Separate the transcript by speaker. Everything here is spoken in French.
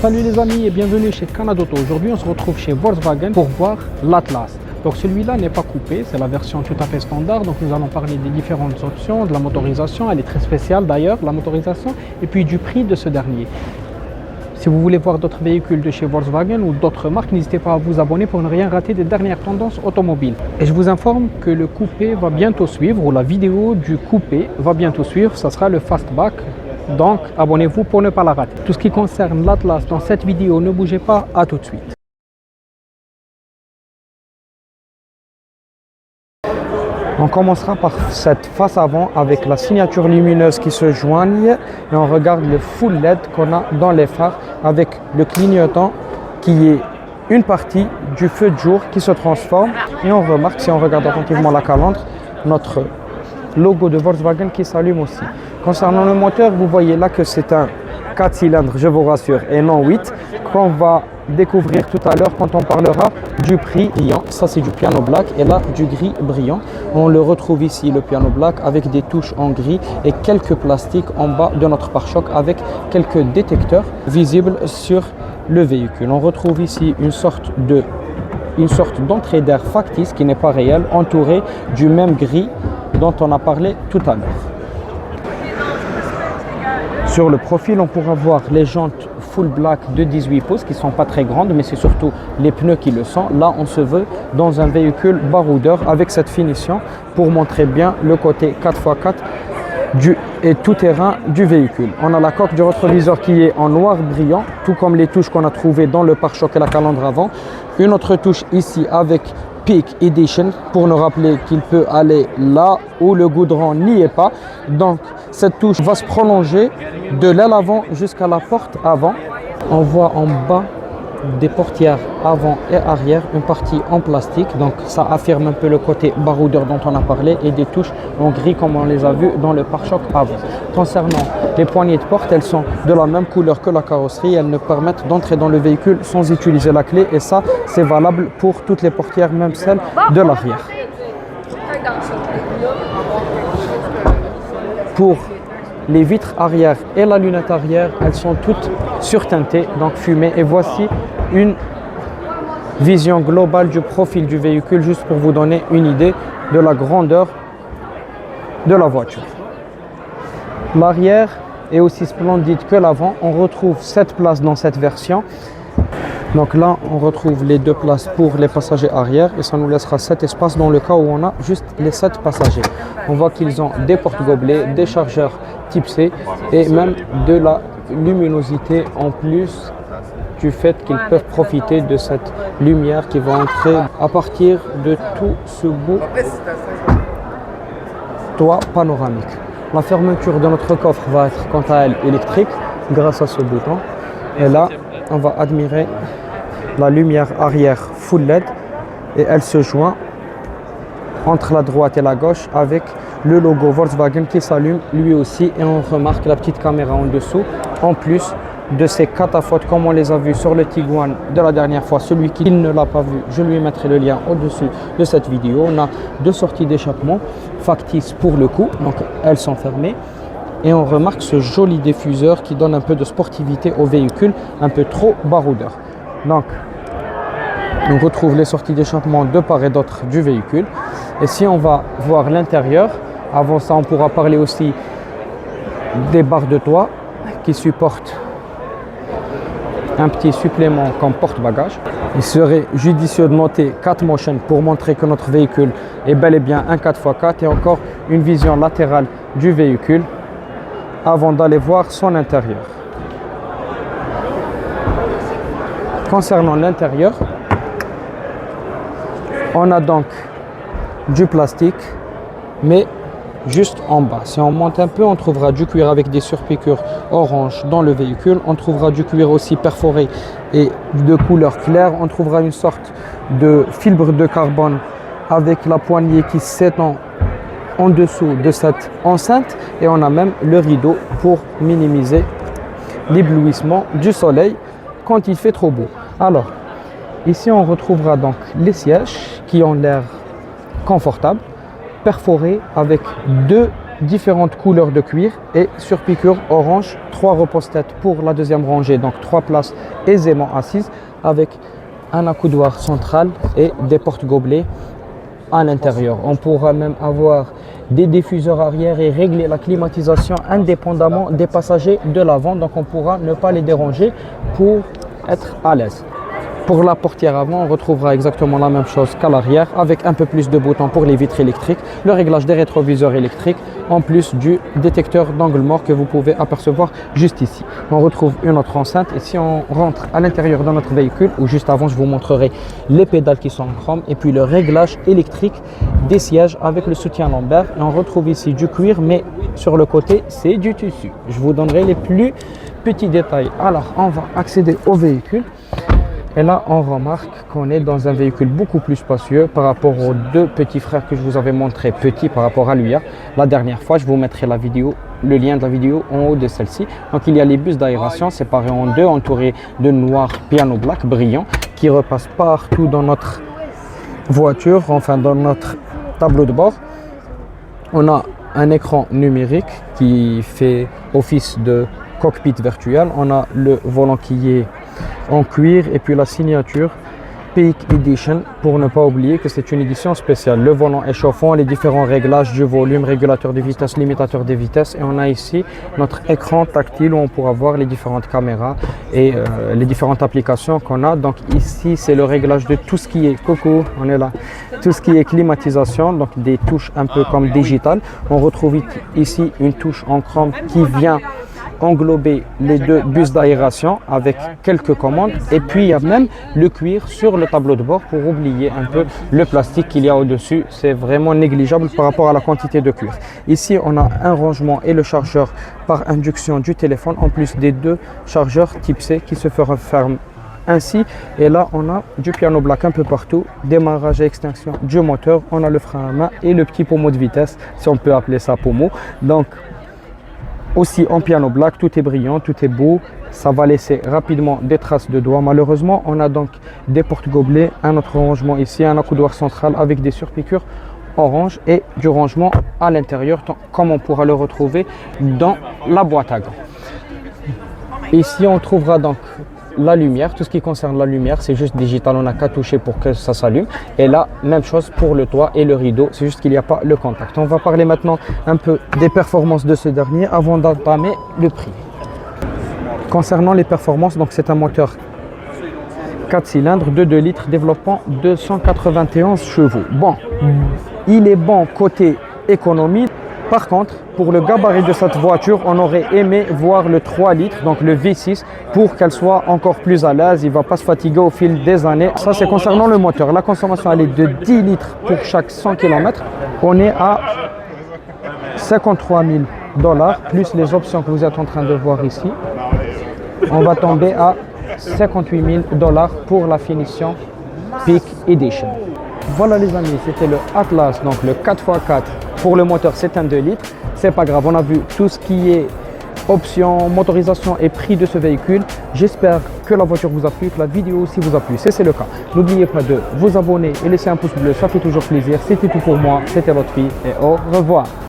Speaker 1: Salut les amis et bienvenue chez Canada Auto. Aujourd'hui on se retrouve chez Volkswagen pour voir l'Atlas. Donc celui-là n'est pas coupé, c'est la version tout à fait standard. Donc nous allons parler des différentes options, de la motorisation, elle est très spéciale d'ailleurs la motorisation, et puis du prix de ce dernier. Si vous voulez voir d'autres véhicules de chez Volkswagen ou d'autres marques, n'hésitez pas à vous abonner pour ne rien rater des dernières tendances automobiles. Et je vous informe que le coupé va bientôt suivre, ou la vidéo du coupé va bientôt suivre, ça sera le fastback. Donc abonnez-vous pour ne pas la rater. Tout ce qui concerne l'Atlas dans cette vidéo, ne bougez pas, à tout de suite. On commencera par cette face avant avec la signature lumineuse qui se joigne et on regarde le full LED qu'on a dans les phares avec le clignotant qui est une partie du feu de jour qui se transforme, et on remarque, si on regarde attentivement la calandre, notre logo de Volkswagen qui s'allume aussi. Concernant le moteur, vous voyez là que c'est un 4 cylindres, je vous rassure, et non 8, qu'on va découvrir tout à l'heure quand on parlera du prix brillant. Ça c'est du piano black et là du gris brillant. On le retrouve ici, le piano black, avec des touches en gris et quelques plastiques en bas de notre pare-choc avec quelques détecteurs visibles sur le véhicule. On retrouve ici une sorte d'entrée d'air factice qui n'est pas réelle, entourée du même gris dont on a parlé tout à l'heure. Sur le profil, on pourra voir les jantes full black de 18 pouces qui ne sont pas très grandes, mais c'est surtout les pneus qui le sont. Là, on se veut dans un véhicule baroudeur avec cette finition pour montrer bien le côté 4x4 et tout-terrain du véhicule. On a la coque du rétroviseur qui est en noir brillant, tout comme les touches qu'on a trouvées dans le pare-choc et la calandre avant. Une autre touche ici avec Peak Edition pour nous rappeler qu'il peut aller là où le goudron n'y est pas. Donc cette touche va se prolonger de l'aile avant jusqu'à la porte avant. On voit en bas des portières avant et arrière, une partie en plastique, donc ça affirme un peu le côté baroudeur dont on a parlé, et des touches en gris comme on les a vues dans le pare-choc avant. Concernant les poignées de porte, elles sont de la même couleur que la carrosserie, elles nous permettent d'entrer dans le véhicule sans utiliser la clé, et ça c'est valable pour toutes les portières, même celles de l'arrière. Pour les vitres arrière et la lunette arrière, elles sont toutes surteintées, donc fumées. Et voici une vision globale du profil du véhicule, juste pour vous donner une idée de la grandeur de la voiture. L'arrière est aussi splendide que l'avant. On retrouve 7 places dans cette version. Donc là, on retrouve les 2 places pour les passagers arrière et ça nous laissera 7 espaces dans le cas où on a juste les 7 passagers. On voit qu'ils ont des porte-gobelets, des chargeurs type C et même de la luminosité en plus du fait qu'ils peuvent profiter de cette lumière qui va entrer à partir de tout ce beau toit panoramique. La fermeture de notre coffre va être quant à elle électrique grâce à ce bouton, et là on va admirer la lumière arrière full LED et elle se joint entre la droite et la gauche avec le logo Volkswagen qui s'allume lui aussi, et on remarque la petite caméra en dessous en plus de ces cataphotes comme on les a vus sur le Tiguan de la dernière fois. Celui qui ne l'a pas vu, je lui mettrai le lien au-dessus de cette vidéo. On a 2 sorties d'échappement factices pour le coup, donc elles sont fermées. Et on remarque ce joli diffuseur qui donne un peu de sportivité au véhicule, un peu trop baroudeur. Donc, on retrouve les sorties d'échappement de part et d'autre du véhicule. Et si on va voir l'intérieur, avant ça, on pourra parler aussi des barres de toit qui supportent un petit supplément comme porte-bagages. Il serait judicieux de noter 4 motion pour montrer que notre véhicule est bel et bien un 4x4, et encore une vision latérale du véhicule avant d'aller voir son intérieur. Concernant l'intérieur, on a donc du plastique, mais juste en bas. Si on monte un peu, on trouvera du cuir avec des surpiqûres orange dans le véhicule. On trouvera du cuir aussi perforé et de couleur claire. On trouvera une sorte de fibre de carbone avec la poignée qui s'étend en dessous de cette enceinte, et on a même le rideau pour minimiser l'éblouissement du soleil quand il fait trop beau. Alors ici on retrouvera donc les sièges qui ont l'air confortables, perforés avec 2 différentes couleurs de cuir et surpiqûre orange, 3 repose-têtes pour la deuxième rangée, donc 3 places aisément assises avec un accoudoir central et des portes-gobelets à l'intérieur. On pourra même avoir des diffuseurs arrière et régler la climatisation indépendamment des passagers de l'avant, donc on pourra ne pas les déranger pour être à l'aise. Pour la portière avant, on retrouvera exactement la même chose qu'à l'arrière avec un peu plus de boutons pour les vitres électriques, le réglage des rétroviseurs électriques en plus du détecteur d'angle mort que vous pouvez apercevoir juste ici. On retrouve une autre enceinte et si on rentre à l'intérieur de notre véhicule, ou juste avant je vous montrerai les pédales qui sont en chrome et puis le réglage électrique des sièges avec le soutien lombaire. Et on retrouve ici du cuir mais sur le côté c'est du tissu. Je vous donnerai les plus petits détails. Alors on va accéder au véhicule. Et là, on remarque qu'on est dans un véhicule beaucoup plus spacieux par rapport aux deux petits frères que je vous avais montré petits par rapport à lui. La dernière fois, je vous mettrai la vidéo, le lien de la vidéo en haut de celle-ci. Donc, il y a les bus d'aération séparés en deux, entourés de noir piano black brillant qui repassent partout dans notre voiture, enfin dans notre tableau de bord. On a un écran numérique qui fait office de cockpit virtuel. On a le volant qui est en cuir et puis la signature Peak Edition pour ne pas oublier que c'est une édition spéciale. Le volant est chauffant, les différents réglages du volume, régulateur de vitesse, limitateur de vitesse et on a ici notre écran tactile où on pourra voir les différentes caméras et les différentes applications qu'on a. Donc ici c'est le réglage de tout ce qui est coucou, on est là, tout ce qui est climatisation, donc des touches un peu comme digitales. On retrouve ici une touche en chrome qui vient englober les deux bus d'aération avec quelques commandes et puis il y a même le cuir sur le tableau de bord pour oublier un peu le plastique qu'il y a au-dessus, c'est vraiment négligeable par rapport à la quantité de cuir. Ici on a un rangement et le chargeur par induction du téléphone en plus des deux chargeurs type C qui se referment ainsi et là on a du piano black un peu partout, démarrage et extinction du moteur, on a le frein à main et le petit pommeau de vitesse si on peut appeler ça pommeau. Donc aussi en piano black, tout est brillant, tout est beau, ça va laisser rapidement des traces de doigts. Malheureusement, on a donc des portes-gobelets, un autre rangement ici, un accoudoir central avec des surpiqûres orange et du rangement à l'intérieur, comme on pourra le retrouver dans la boîte à gants. Ici, on trouvera donc la lumière, tout ce qui concerne la lumière, c'est juste digital, on n'a qu'à toucher pour que ça s'allume. Et là, même chose pour le toit et le rideau, c'est juste qu'il n'y a pas le contact. On va parler maintenant un peu des performances de ce dernier avant d'entamer le prix. Concernant les performances, donc c'est un moteur 4 cylindres de 2 litres développant 291 chevaux. Bon, il est bon côté économie. Par contre, pour le gabarit de cette voiture, on aurait aimé voir le 3 litres, donc le V6, pour qu'elle soit encore plus à l'aise. Il ne va pas se fatiguer au fil des années. Ça, c'est concernant le moteur. La consommation, elle est de 10 litres pour chaque 100 km. On est à 53 000 $, plus les options que vous êtes en train de voir ici. On va tomber à 58 000 $ pour la finition Peak Edition. Voilà les amis, c'était le Atlas, donc le 4x4. Pour le moteur, c'est un 2 litres. C'est pas grave, on a vu tout ce qui est options, motorisation et prix de ce véhicule. J'espère que la voiture vous a plu, que la vidéo aussi vous a plu. Si c'est le cas, n'oubliez pas de vous abonner et laisser un pouce bleu, ça fait toujours plaisir. C'était tout pour moi, c'était votre fille et au revoir.